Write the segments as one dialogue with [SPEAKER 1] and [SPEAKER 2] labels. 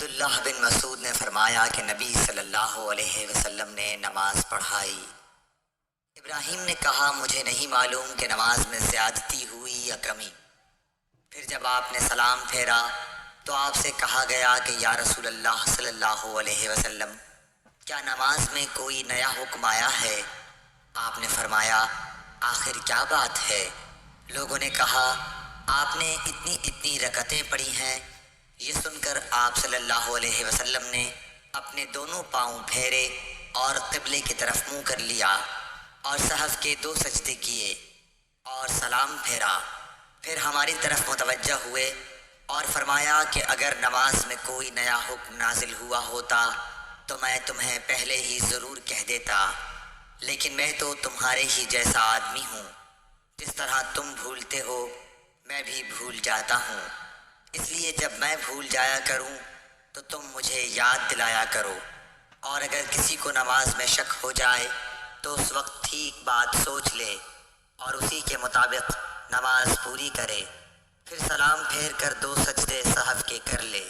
[SPEAKER 1] عبداللہ بن مسعود نے فرمایا کہ نبی صلی اللہ علیہ وسلم نے نماز پڑھائی۔ ابراہیم نے کہا مجھے نہیں معلوم کہ نماز میں زیادتی ہوئی یا کمی۔ پھر جب آپ نے سلام پھیرا تو آپ سے کہا گیا کہ یا رسول اللہ صلی اللہ علیہ وسلم، کیا نماز میں کوئی نیا حکم آیا ہے؟ آپ نے فرمایا آخر کیا بات ہے؟ لوگوں نے کہا آپ نے اتنی رکعتیں پڑھی ہیں۔ یہ سن کر آپ صلی اللہ علیہ وسلم نے اپنے دونوں پاؤں پھیرے اور قبلے کی طرف منہ کر لیا اور صحف کے 2 سجدے کیے اور سلام پھیرا۔ پھر ہماری طرف متوجہ ہوئے اور فرمایا کہ اگر نماز میں کوئی نیا حکم نازل ہوا ہوتا تو میں تمہیں پہلے ہی ضرور کہہ دیتا، لیکن میں تو تمہارے ہی جیسا آدمی ہوں، جس طرح تم بھولتے ہو میں بھی بھول جاتا ہوں، اس لیے جب میں بھول جایا کروں تو تم مجھے یاد دلایا کرو، اور اگر کسی کو نماز میں شک ہو جائے تو اس وقت ٹھیک بات سوچ لے اور اسی کے مطابق نماز پوری کرے، پھر سلام پھیر کر 2 سجدے صحف کے کر لے۔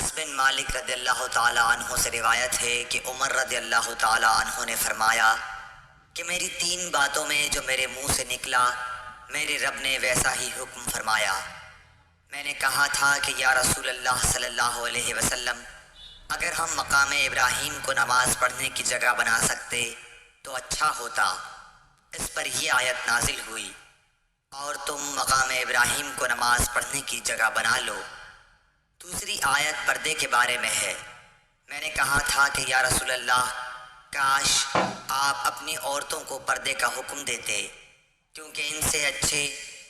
[SPEAKER 1] انس بن مالک رضی اللہ تعالی عنہ سے روایت ہے کہ عمر رضی اللہ تعالی عنہ نے فرمایا کہ میری 3 باتوں میں جو میرے منہ سے نکلا میرے رب نے ویسا ہی حکم فرمایا۔ میں نے کہا تھا کہ یا رسول اللہ صلی اللہ علیہ وسلم، اگر ہم مقام ابراہیم کو نماز پڑھنے کی جگہ بنا سکتے تو اچھا ہوتا۔ اس پر یہ آیت نازل ہوئی اور تم مقام ابراہیم کو نماز پڑھنے کی جگہ بنا لو۔ دوسری آیت پردے کے بارے میں ہے۔ میں نے کہا تھا کہ یا رسول اللہ، کاش آپ اپنی عورتوں کو پردے کا حکم دیتے، کیونکہ ان سے اچھے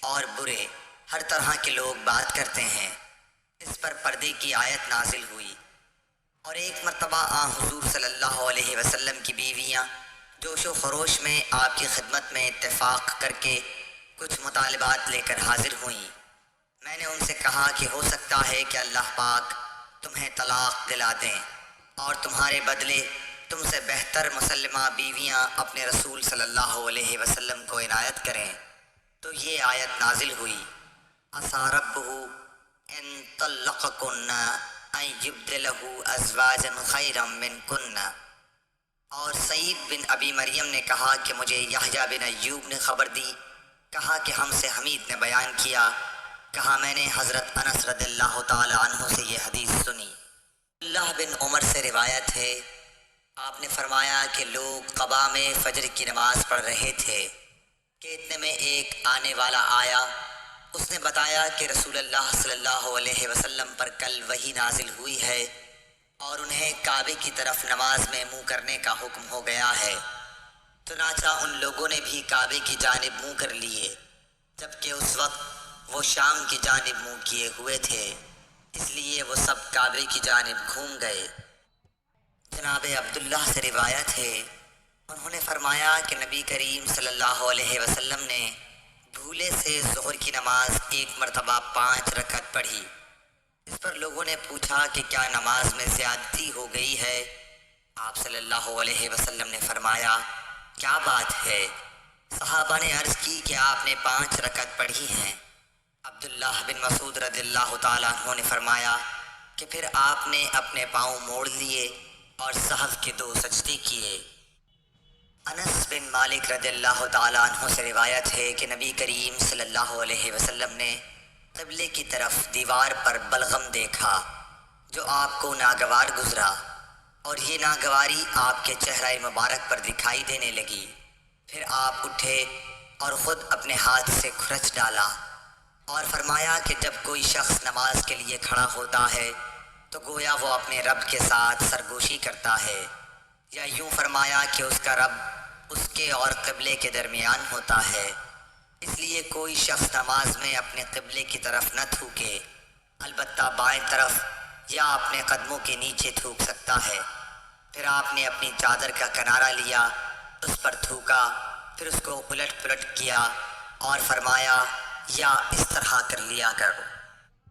[SPEAKER 1] اور برے ہر طرح کے لوگ بات کرتے ہیں۔ اس پر پردے کی آیت نازل ہوئی۔ اور ایک مرتبہ حضور صلی اللہ علیہ وسلم کی بیویاں جوش و خروش میں آپ کی خدمت میں اتفاق کر کے کچھ مطالبات لے کر حاضر ہوئیں۔ میں نے ان سے کہا کہ ہو سکتا ہے کہ اللہ پاک تمہیں طلاق دلا دیں اور تمہارے بدلے تم سے بہتر مسلمہ بیویاں اپنے رسول صلی اللہ علیہ وسلم کو عنایت کریں، تو یہ آیت نازل ہوئی عسیٰ ربہ ان طلقکن ان یبدلہ ازواجا خیرا منکن۔ اور سعید بن ابی مریم نے کہا کہ مجھے یحییٰ بن ایوب نے خبر دی، کہا کہ ہم سے حمید نے بیان کیا، کہا میں نے حضرت انس رضی اللہ تعالی عنہ سے یہ حدیث سنی۔ اللہ بن عمر سے روایت ہے، آپ نے فرمایا کہ لوگ قباء میں فجر کی نماز پڑھ رہے تھے کہ اتنے میں ایک آنے والا آیا، اس نے بتایا کہ رسول اللہ صلی اللہ علیہ وسلم پر کل وحی نازل ہوئی ہے اور انہیں کعبے کی طرف نماز میں منہ کرنے کا حکم ہو گیا ہے۔ چنانچہ ان لوگوں نے بھی کعبے کی جانب منہ کر لیے، جبکہ اس وقت وہ شام کی جانب منہ کیے ہوئے تھے، اس لیے وہ سب کعبے کی جانب گھوم گئے۔ جناب عبداللہ سے روایت ہے، انہوں نے فرمایا کہ نبی کریم صلی اللہ علیہ وسلم نے بھولے سے ظہر کی نماز ایک مرتبہ 5 رکعت پڑھی۔ اس پر لوگوں نے پوچھا کہ کیا نماز میں زیادتی ہو گئی ہے؟ آپ صلی اللہ علیہ وسلم نے فرمایا کیا بات ہے؟ صحابہ نے عرض کی کہ آپ نے 5 رکعت پڑھی ہیں۔ عبداللہ بن مسعود رضی اللہ تعالیٰ عنہ نے فرمایا کہ پھر آپ نے اپنے پاؤں موڑ لیے اور صحف کے 2 سجدے کیے۔ انس بن مالک رضی اللہ تعالیٰ عنہ سے روایت ہے کہ نبی کریم صلی اللہ علیہ وسلم نے قبلے کی طرف دیوار پر بلغم دیکھا جو آپ کو ناگوار گزرا، اور یہ ناگواری آپ کے چہرہ مبارک پر دکھائی دینے لگی۔ پھر آپ اٹھے اور خود اپنے ہاتھ سے کھرچ ڈالا اور فرمایا کہ جب کوئی شخص نماز کے لیے کھڑا ہوتا ہے تو گویا وہ اپنے رب کے ساتھ سرگوشی کرتا ہے، یا یوں فرمایا کہ اس کا رب اس کے اور قبلے کے درمیان ہوتا ہے، اس لیے کوئی شخص نماز میں اپنے قبلے کی طرف نہ تھوکے، البتہ بائیں طرف یا اپنے قدموں کے نیچے تھوک سکتا ہے۔ پھر آپ نے اپنی چادر کا کنارہ لیا، اس پر تھوکا، پھر اس کو الٹ پلٹ کیا اور فرمایا یا اس طرح کر لیا کرو۔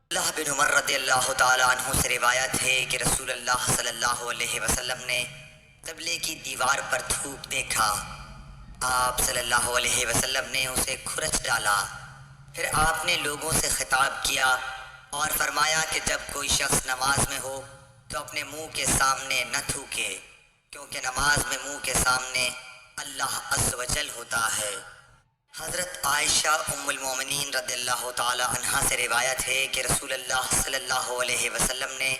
[SPEAKER 1] اللہ بن عمر رضی اللہ تعالیٰ عنہ سے روایت ہے کہ رسول اللہ صلی اللہ علیہ وسلم نے قبلے کی دیوار پر تھوک دیکھا، آپ صلی اللہ علیہ وسلم نے اسے کھرچ ڈالا۔ پھر آپ نے لوگوں سے خطاب کیا اور فرمایا کہ جب کوئی شخص نماز میں ہو تو اپنے منہ کے سامنے نہ تھوکے، کیونکہ نماز میں منہ کے سامنے اللہ عز و جل ہوتا ہے۔ حضرت عائشہ ام المومنین رضی اللہ تعالی عنہا سے روایت ہے کہ رسول اللہ صلی اللہ علیہ وسلم نے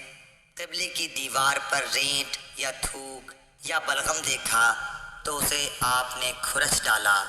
[SPEAKER 1] قبلے کی دیوار پر رینٹ یا تھوک یا بلغم دیکھا تو اسے آپ نے کھرچ ڈالا۔